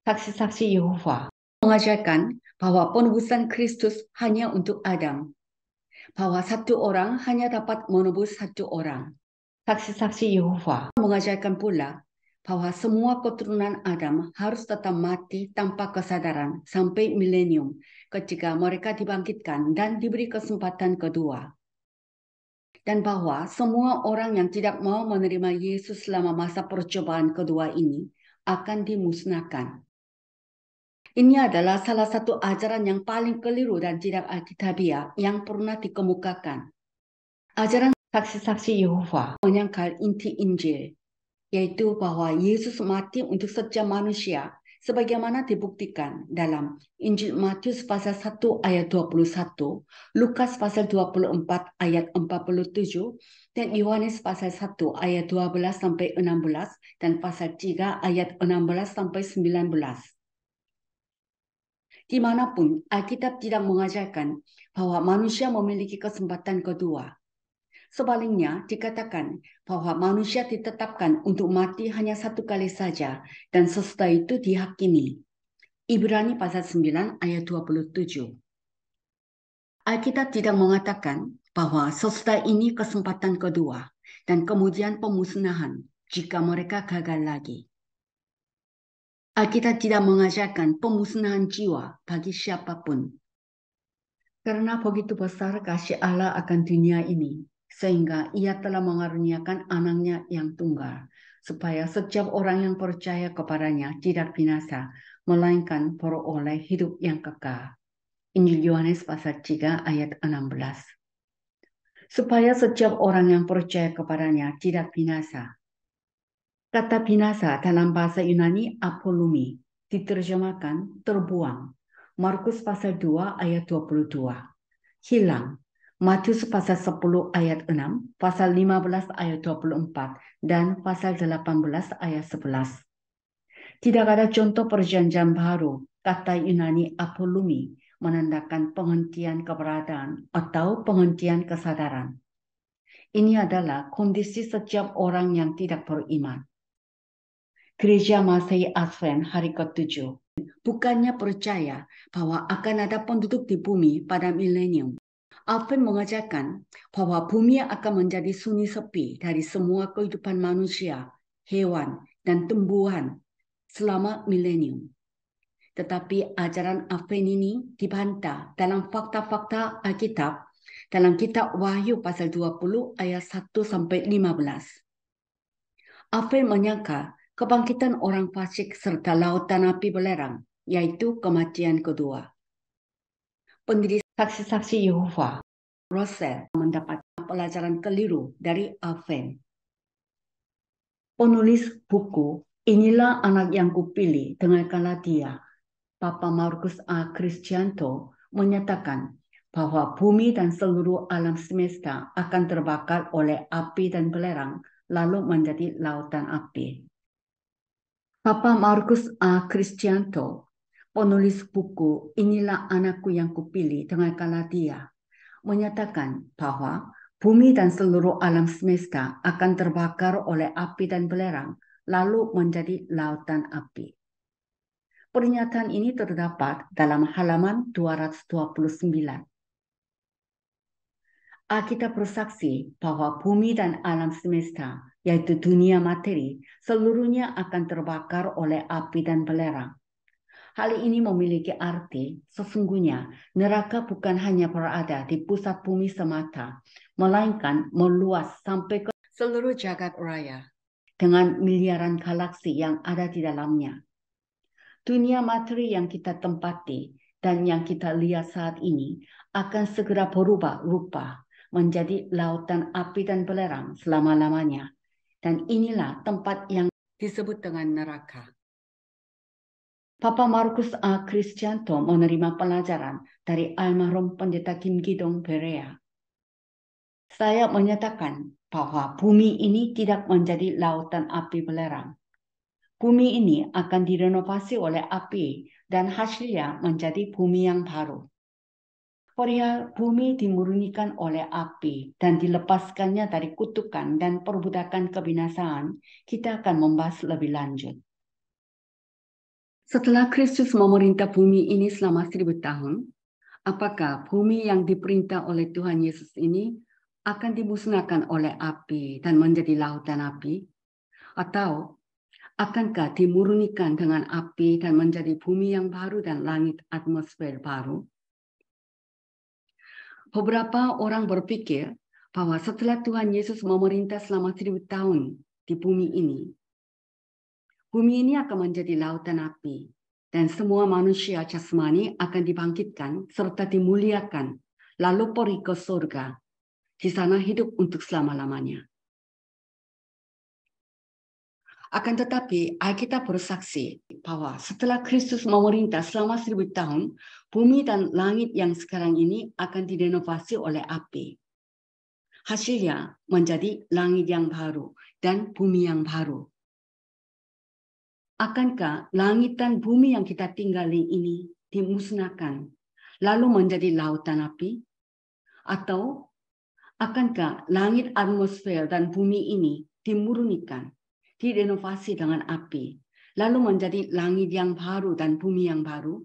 Saksi-saksi Yehova mengajarkan bahwa penebusan Kristus hanya untuk Adam, bahwa satu orang hanya dapat menebus satu orang. Saksi-saksi Yehova mengajarkan pula bahwa semua keturunan Adam harus tetap mati tanpa kesadaran sampai milenium ketika mereka dibangkitkan dan diberi kesempatan kedua. Dan bahwa semua orang yang tidak mau menerima Yesus selama masa percobaan kedua ini akan dimusnahkan. Ini adalah salah satu ajaran yang paling keliru dan tidak alkitabiah yang pernah dikemukakan. Ajaran saksi-saksi Yehova menyangkal inti Injil, yaitu bahwa Yesus mati untuk setiap manusia, sebagaimana dibuktikan dalam Injil Matius pasal 1 ayat 21, Lukas pasal 24 ayat 47, dan Yohanes pasal 1 ayat 12 sampai 16, dan pasal 3 ayat 16 sampai 19. Dimanapun Alkitab tidak mengajarkan bahwa manusia memiliki kesempatan kedua. Sebaliknya dikatakan bahwa manusia ditetapkan untuk mati hanya satu kali saja dan sesudah itu dihakimi. Ibrani pasal 9 ayat 27. Alkitab tidak mengatakan bahwa sesudah ini kesempatan kedua dan kemudian pemusnahan jika mereka gagal lagi. Alkitab tidak mengajarkan pemusnahan jiwa bagi siapapun. Karena begitu besar kasih Allah akan dunia ini, sehingga ia telah mengaruniakan anaknya yang tunggal, supaya setiap orang yang percaya kepadanya tidak binasa, melainkan peroleh hidup yang kekal. Injil Yohanes pasal 3 ayat 16. Supaya setiap orang yang percaya kepadanya tidak binasa. Kata binasa dalam bahasa Yunani apolumi, diterjemahkan terbuang. Markus pasal 2 ayat 22. Hilang. Matius pasal 10 ayat 6, pasal 15 ayat 24, dan pasal 18 ayat 11. Tidak ada contoh perjanjian baru kata Yunani apolumi menandakan penghentian keberadaan atau penghentian kesadaran. Ini adalah kondisi setiap orang yang tidak beriman. Gereja Masehi Advent hari ke-7 bukannya percaya bahwa akan ada penduduk di bumi pada milenium. Advent mengajarkan bahwa bumi akan menjadi sunyi sepi dari semua kehidupan manusia, hewan, dan tumbuhan selama milenium. Tetapi ajaran Advent ini dibantah dalam fakta-fakta Alkitab dalam kitab Wahyu pasal 20 ayat 1-15. Advent menyangka kebangkitan orang fasik serta lautan api belerang, yaitu kematian kedua. Pendiri saksi-saksi Yehova, Russell, mendapat pelajaran keliru dari Advent. Penulis buku Inilah Anak Yang Kupilih, dengarkanlah Dia, Papa Markus A. Kristianto, menyatakan bahwa bumi dan seluruh alam semesta akan terbakar oleh api dan belerang, lalu menjadi lautan api. Papa Markus A. Kristianto, penulis buku Inilah Anakku Yang Kupilih, dengarkanlah Dia, menyatakan bahwa bumi dan seluruh alam semesta akan terbakar oleh api dan belerang, lalu menjadi lautan api. Pernyataan ini terdapat dalam halaman 229. Alkitab bersaksi bahwa bumi dan alam semesta, yaitu dunia materi, seluruhnya akan terbakar oleh api dan belerang. Hal ini memiliki arti sesungguhnya neraka bukan hanya berada di pusat bumi semata, melainkan meluas sampai ke seluruh jagat raya dengan miliaran galaksi yang ada di dalamnya. Dunia materi yang kita tempati dan yang kita lihat saat ini akan segera berubah rupa menjadi lautan api dan belerang selama-lamanya. Dan inilah tempat yang disebut dengan neraka. Papa Markus A. Kristianto menerima pelajaran dari almarhum Pendeta Kim Gidong Berea. Saya menyatakan bahwa bumi ini tidak menjadi lautan api belerang. Bumi ini akan direnovasi oleh api dan hasilnya menjadi bumi yang baru. Perihal bumi dimurnikan oleh api dan dilepaskannya dari kutukan dan perbudakan kebinasaan, kita akan membahas lebih lanjut. Setelah Kristus memerintah bumi ini selama 1000 tahun, apakah bumi yang diperintah oleh Tuhan Yesus ini akan dimusnahkan oleh api dan menjadi lautan api? Atau akankah dimurnikan dengan api dan menjadi bumi yang baru dan langit atmosfer baru? Beberapa orang berpikir bahwa setelah Tuhan Yesus memerintah selama 1000 tahun di bumi ini akan menjadi lautan api, dan semua manusia jasmani akan dibangkitkan serta dimuliakan, lalu pergi ke surga. Di sana hidup untuk selama-lamanya. Akan tetapi, Alkitab bersaksi bahwa setelah Kristus memerintah selama 1000 tahun, bumi dan langit yang sekarang ini akan direnovasi oleh api. Hasilnya menjadi langit yang baru dan bumi yang baru. Akankah langit dan bumi yang kita tinggali ini dimusnahkan, lalu menjadi lautan api? Atau akankah langit, atmosfer, dan bumi ini dimurnikan, direnovasi dengan api, lalu menjadi langit yang baru dan bumi yang baru?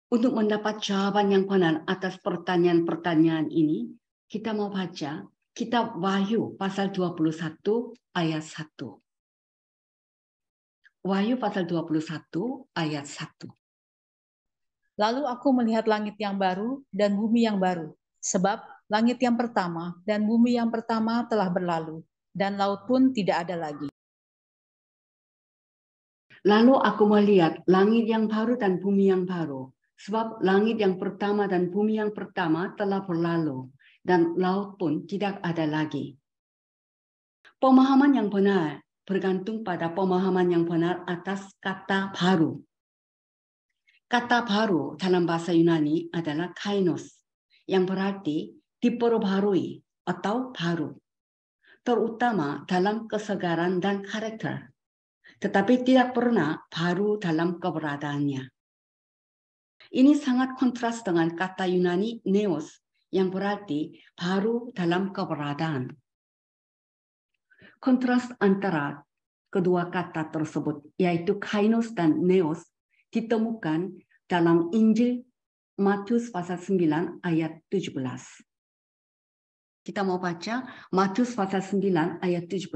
Untuk mendapat jawaban yang benar atas pertanyaan-pertanyaan ini, kita mau baca kitab Wahyu pasal 21 ayat 1. Wahyu pasal 21 ayat 1. Lalu aku melihat langit yang baru dan bumi yang baru, sebab langit yang pertama dan bumi yang pertama telah berlalu, dan laut pun tidak ada lagi. Lalu aku melihat langit yang baru dan bumi yang baru, sebab langit yang pertama dan bumi yang pertama telah berlalu, dan laut pun tidak ada lagi. Pemahaman yang benar bergantung pada pemahaman yang benar atas kata baru. Kata baru dalam bahasa Yunani adalah kainos, yang berarti diperbarui atau baru, terutama dalam kesegaran dan karakter, tetapi tidak pernah baru dalam keberadaannya. Ini sangat kontras dengan kata Yunani neos, yang berarti baru dalam keberadaan. Kontras antara kedua kata tersebut, yaitu kainos dan neos, ditemukan dalam Injil Matius pasal 9 ayat 17. Kita mau baca Matius pasal 9 ayat 17.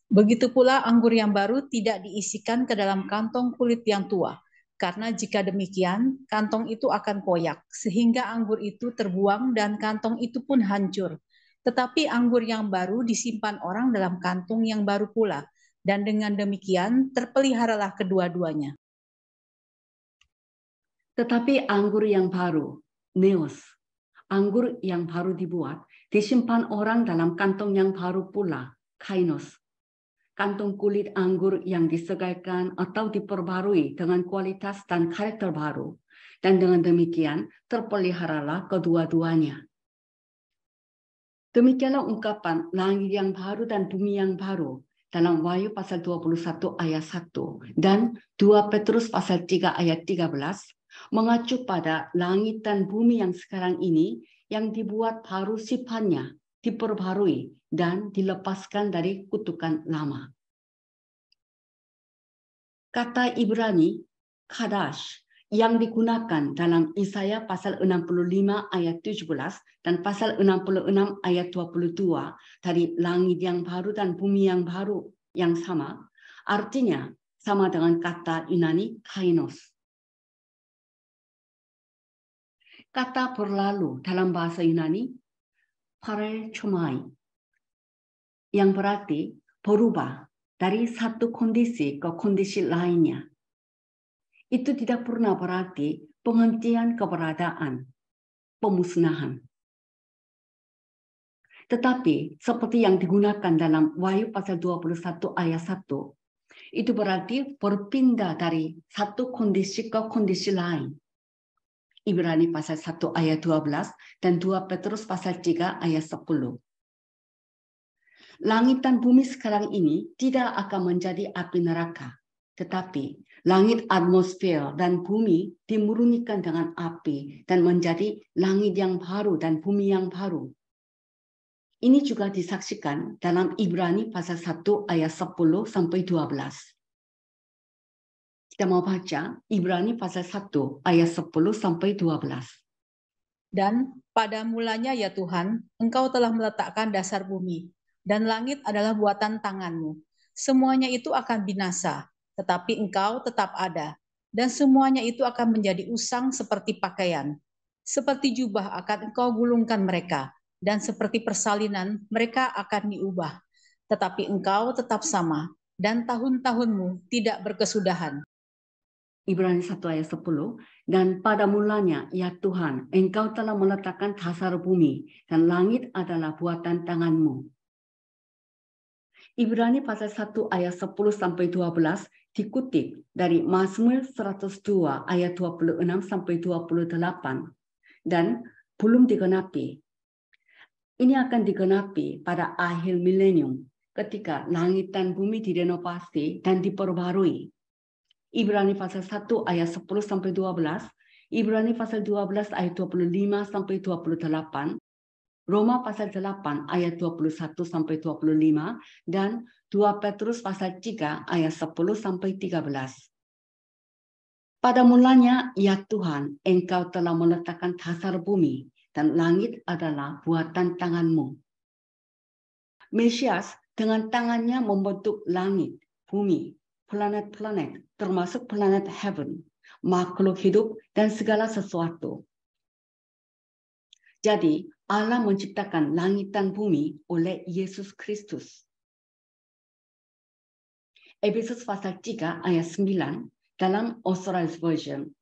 Begitu pula anggur yang baru tidak diisikan ke dalam kantong kulit yang tua, karena jika demikian, kantong itu akan koyak, sehingga anggur itu terbuang dan kantong itu pun hancur. Tetapi anggur yang baru disimpan orang dalam kantung yang baru pula, dan dengan demikian terpeliharalah kedua-duanya. Tetapi anggur yang baru, neos, anggur yang baru dibuat, disimpan orang dalam kantong yang baru pula, kainos. Kantong kulit anggur yang disegarkan atau diperbarui dengan kualitas dan karakter baru. Dan dengan demikian terpeliharalah kedua-duanya. Demikianlah ungkapan langit yang baru dan bumi yang baru dalam Wahyu pasal 21 ayat 1 dan 2 Petrus pasal 3 ayat 13 mengacu pada langit dan bumi yang sekarang ini yang dibuat baru sifatnya, diperbarui dan dilepaskan dari kutukan lama. Kata Ibrani, Kadash, yang digunakan dalam Yesaya pasal 65 ayat 17 dan pasal 66 ayat 22 dari langit yang baru dan bumi yang baru yang sama, artinya sama dengan kata Yunani kainos. Kata berlalu dalam bahasa Yunani parechomai, yang berarti berubah dari satu kondisi ke kondisi lainnya. Itu tidak pernah berarti penghentian keberadaan, pemusnahan. Tetapi seperti yang digunakan dalam Wahyu pasal 21 ayat 1, itu berarti berpindah dari satu kondisi ke kondisi lain. Ibrani pasal 1 ayat 12 dan 2 Petrus pasal 3 ayat 10. Langit dan bumi sekarang ini tidak akan menjadi api neraka, tetapi langit, atmosfer, dan bumi dimurnikan dengan api dan menjadi langit yang baru dan bumi yang baru. Ini juga disaksikan dalam Ibrani pasal 1 ayat 10 sampai 12. Kita mau baca Ibrani pasal 1 ayat 10 sampai 12. Dan pada mulanya ya Tuhan, Engkau telah meletakkan dasar bumi, dan langit adalah buatan tangan-Mu. Semuanya itu akan binasa, tetapi Engkau tetap ada, dan semuanya itu akan menjadi usang seperti pakaian. Seperti jubah akan Engkau gulungkan mereka, dan seperti persalinan mereka akan diubah. Tetapi Engkau tetap sama, dan tahun-tahun-Mu tidak berkesudahan. Ibrani 1 ayat 10, dan pada mulanya, ya Tuhan, Engkau telah meletakkan dasar bumi, dan langit adalah buatan tangan-Mu. Ibrani pasal 1 ayat 10 sampai 12 dikutip dari Mazmur 102 ayat 26 sampai 28 dan belum digenapi. Ini akan digenapi pada akhir milenium ketika langit dan bumi direnovasi dan diperbarui. Ibrani pasal 1 ayat 10 sampai 12, Ibrani pasal 12 ayat 25 sampai 28, Roma pasal 8 ayat 21 sampai 25, dan 2 Petrus pasal 3 ayat 10 sampai 13. Pada mulanya, ya Tuhan, Engkau telah meletakkan dasar bumi, dan langit adalah buatan tangan-Mu. Mesias dengan tangannya membentuk langit, bumi, planet-planet, termasuk planet heaven, makhluk hidup, dan segala sesuatu. Jadi, Allah menciptakan langit dan bumi oleh Yesus Kristus. Efesus pasal 3 ayat 9 dalam Authorized Version.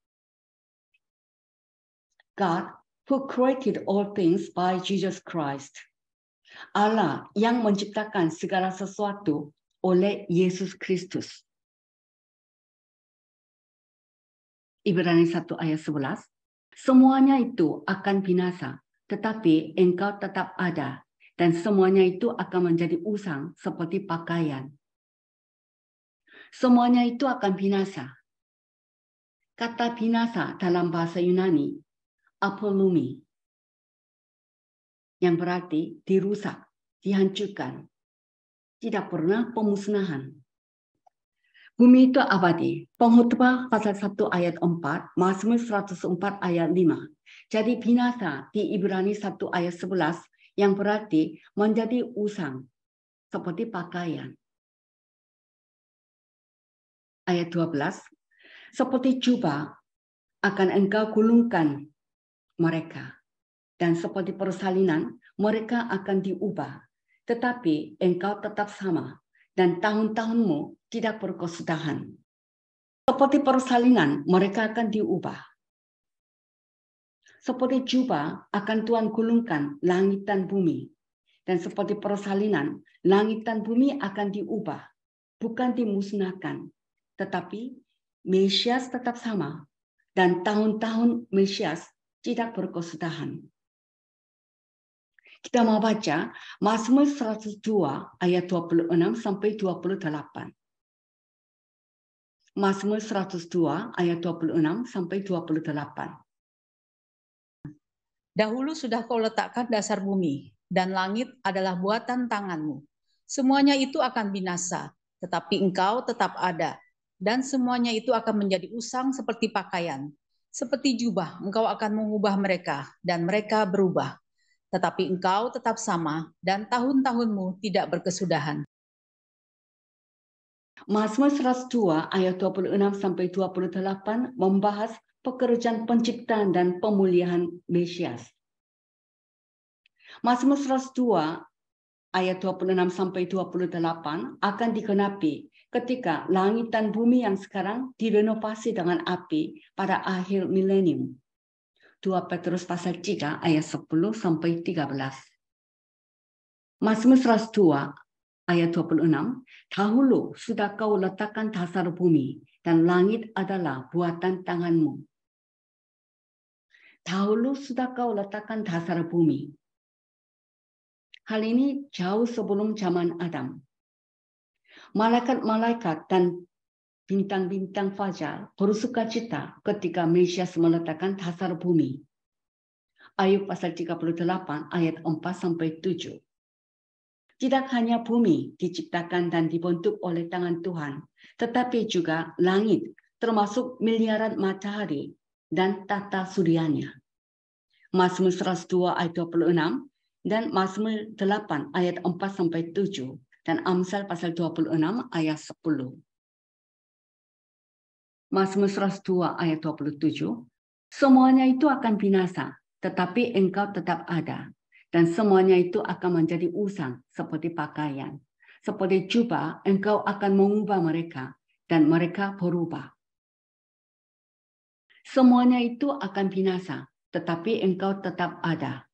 God who created all things by Jesus Christ. Allah yang menciptakan segala sesuatu oleh Yesus Kristus. Ibrani 1 ayat 11. Semuanya itu akan binasa, tetapi Engkau tetap ada, dan semuanya itu akan menjadi usang seperti pakaian. Semuanya itu akan binasa. Kata binasa dalam bahasa Yunani, apolumi, yang berarti dirusak, dihancurkan, tidak pernah pemusnahan. Bumi itu abadi. Pengkhotbah pasal 1 ayat 4, Mazmur 104 ayat 5. Jadi binasa di Ibrani 1 ayat 11 yang berarti menjadi usang seperti pakaian. Ayat 12, seperti jubah akan Engkau gulungkan mereka, dan seperti persalinan mereka akan diubah, tetapi Engkau tetap sama, dan tahun-tahunmu tidak berkesudahan. Seperti persalinan mereka akan diubah. Seperti jubah akan Tuhan gulungkan langit dan bumi, dan seperti persalinan langit dan bumi akan diubah, bukan dimusnahkan, tetapi Mesias tetap sama, dan tahun-tahun Mesias tidak berkesudahan. Kita mau baca Mazmur 102 ayat 26 sampai 28. Mazmur 102 ayat 26 sampai 28. Dahulu sudah Kau letakkan dasar bumi, dan langit adalah buatan tangan-Mu. Semuanya itu akan binasa, tetapi Engkau tetap ada, dan semuanya itu akan menjadi usang seperti pakaian. Seperti jubah, Engkau akan mengubah mereka, dan mereka berubah. Tetapi Engkau tetap sama, dan tahun-tahun-Mu tidak berkesudahan. Mazmur 102 ayat 26 sampai 28 membahas pekerjaan penciptaan dan pemulihan Mesias. Mazmur 102 ayat 26 sampai 28 akan digenapi ketika langit dan bumi yang sekarang direnovasi dengan api pada akhir milenium. 2 Petrus pasal 3 ayat 10 sampai 13. Mazmur 102 ayat 26, dahulu sudah Kau letakkan dasar bumi, dan langit adalah buatan tangan-Mu. Dahulu sudah Kau letakkan dasar bumi. Hal ini jauh sebelum zaman Adam. Malaikat-malaikat dan bintang-bintang fajar bersukacita ketika Mesias meletakkan dasar bumi. Ayub pasal 38 ayat 4 sampai 7. Tidak hanya bumi diciptakan dan dibentuk oleh tangan Tuhan, tetapi juga langit, termasuk miliaran matahari dan tata suryanya. Mazmur 102 ayat 26 dan Mazmur 8 ayat 4-7 dan Amsal pasal 26 ayat 10. Mazmur 102 ayat 27, semuanya itu akan binasa, tetapi engkau tetap ada. Dan semuanya itu akan menjadi usang seperti pakaian. Seperti jubah, engkau akan mengubah mereka dan mereka berubah. Semuanya itu akan binasa, tetapi engkau tetap ada.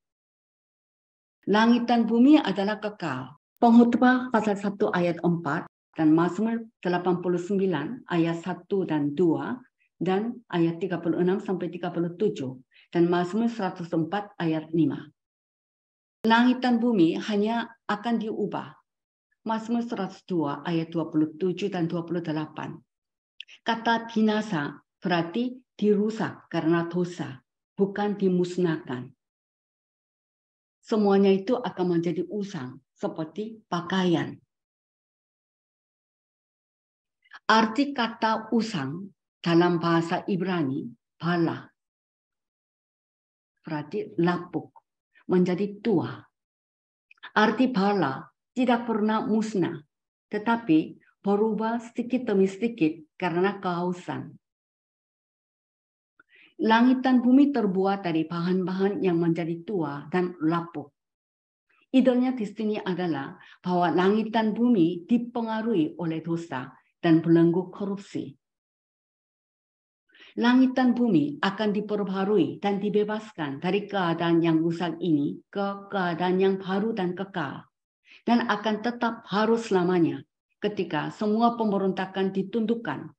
Langit dan bumi adalah kekal. Pengkhotbah pasal 1 ayat 4 dan Mazmur 89 ayat 1 dan 2 dan ayat 36-37 dan Mazmur 104 ayat 5. Langit dan bumi hanya akan diubah. Mazmur 102 ayat 27 dan 28. Kata binasa berarti dirusak karena dosa, bukan dimusnahkan. Semuanya itu akan menjadi usang seperti pakaian. Arti kata usang dalam bahasa Ibrani, bala, berarti lapuk, menjadi tua. Arti bala tidak pernah musnah, tetapi berubah sedikit demi sedikit karena kehausan. Langit dan bumi terbuat dari bahan-bahan yang menjadi tua dan lapuk. Idenya di sini adalah bahwa langit dan bumi dipengaruhi oleh dosa dan belenggu korupsi. Langit dan bumi akan diperbarui dan dibebaskan dari keadaan yang rusak ini ke keadaan yang baru dan kekal. Dan akan tetap harus selamanya ketika semua pemberontakan ditundukkan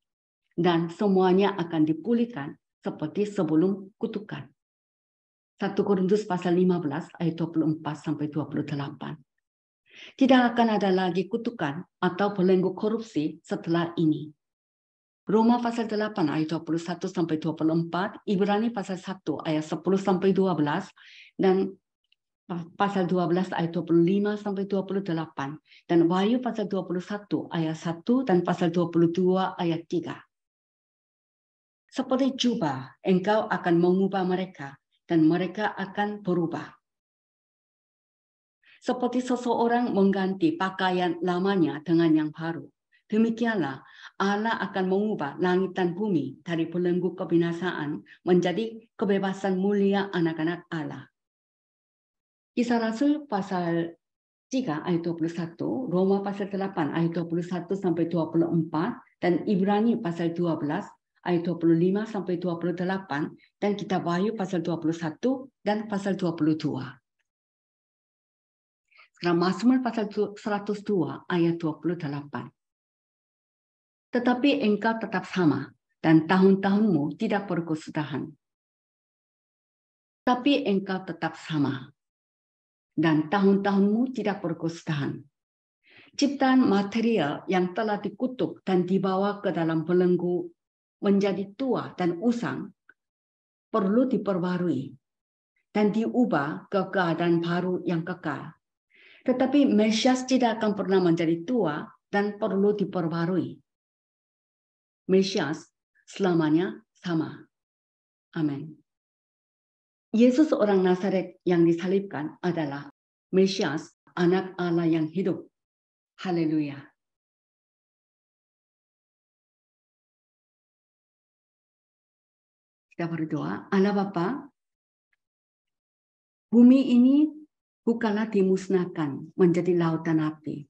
dan semuanya akan dipulihkan seperti sebelum kutukan. 1 Korintus pasal 15 ayat 24-28. Tidak akan ada lagi kutukan atau belenggu korupsi setelah ini. Roma pasal 8 ayat 21-24, Ibrani pasal 1 ayat 10-12, dan pasal 12 ayat 25-28, dan Wahyu pasal 21 ayat 1 dan pasal 22 ayat 3. Seperti jubah, engkau akan mengubah mereka dan mereka akan berubah. Seperti seseorang mengganti pakaian lamanya dengan yang baru. Demikianlah Allah akan mengubah langit dan bumi dari belenggu kebinasaan menjadi kebebasan mulia anak-anak Allah. Kisah Rasul pasal 3 ayat 21, Roma pasal 8 ayat 21-24, dan Ibrani pasal 12 ayat 25-28, dan kitab Wahyu pasal 21 dan pasal 22. Sekarang Mazmur pasal 102 ayat 28. Tetapi engkau tetap sama, dan tahun-tahunmu tidak berkesudahan. Tapi engkau tetap sama, dan tahun-tahunmu tidak berkesudahan. Ciptaan material yang telah dikutuk dan dibawa ke dalam belenggu menjadi tua dan usang perlu diperbarui dan diubah ke keadaan baru yang kekal. Tetapi Mesias tidak akan pernah menjadi tua dan perlu diperbarui. Mesias selamanya sama. Amin. Yesus orang Nazaret yang disalibkan adalah Mesias, anak Allah yang hidup. Haleluya. Kita berdoa. Allah Bapa, bumi ini bukanlah dimusnahkan menjadi lautan api,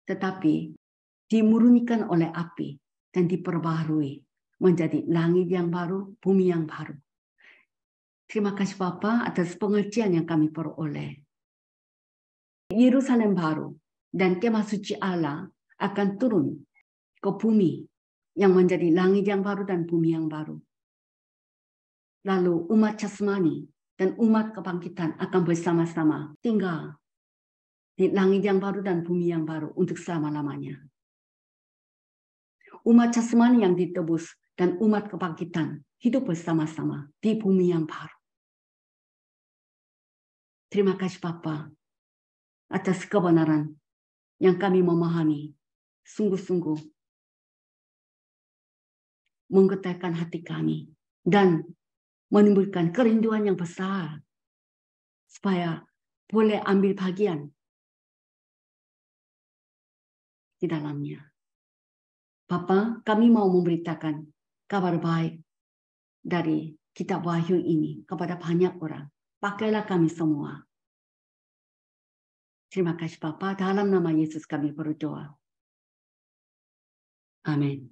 tetapi dimurnikan oleh api dan diperbaharui menjadi langit yang baru, bumi yang baru. Terima kasih Bapa atas pengertian yang kami peroleh. Yerusalem baru dan kemah suci Allah akan turun ke bumi yang menjadi langit yang baru dan bumi yang baru. Lalu umat jasmani dan umat kebangkitan akan bersama-sama tinggal di langit yang baru dan bumi yang baru untuk selama-lamanya. Umat jasmani yang ditebus dan umat kebangkitan hidup bersama-sama di bumi yang baru. Terima kasih Bapa atas kebenaran yang kami memahami sungguh-sungguh menggetarkan hati kami dan menimbulkan kerinduan yang besar supaya boleh ambil bagian di dalamnya. Bapa, kami mau memberitakan kabar baik dari kitab Wahyu ini kepada banyak orang. Pakailah kami semua. Terima kasih Bapa, dalam nama Yesus kami berdoa. Amin.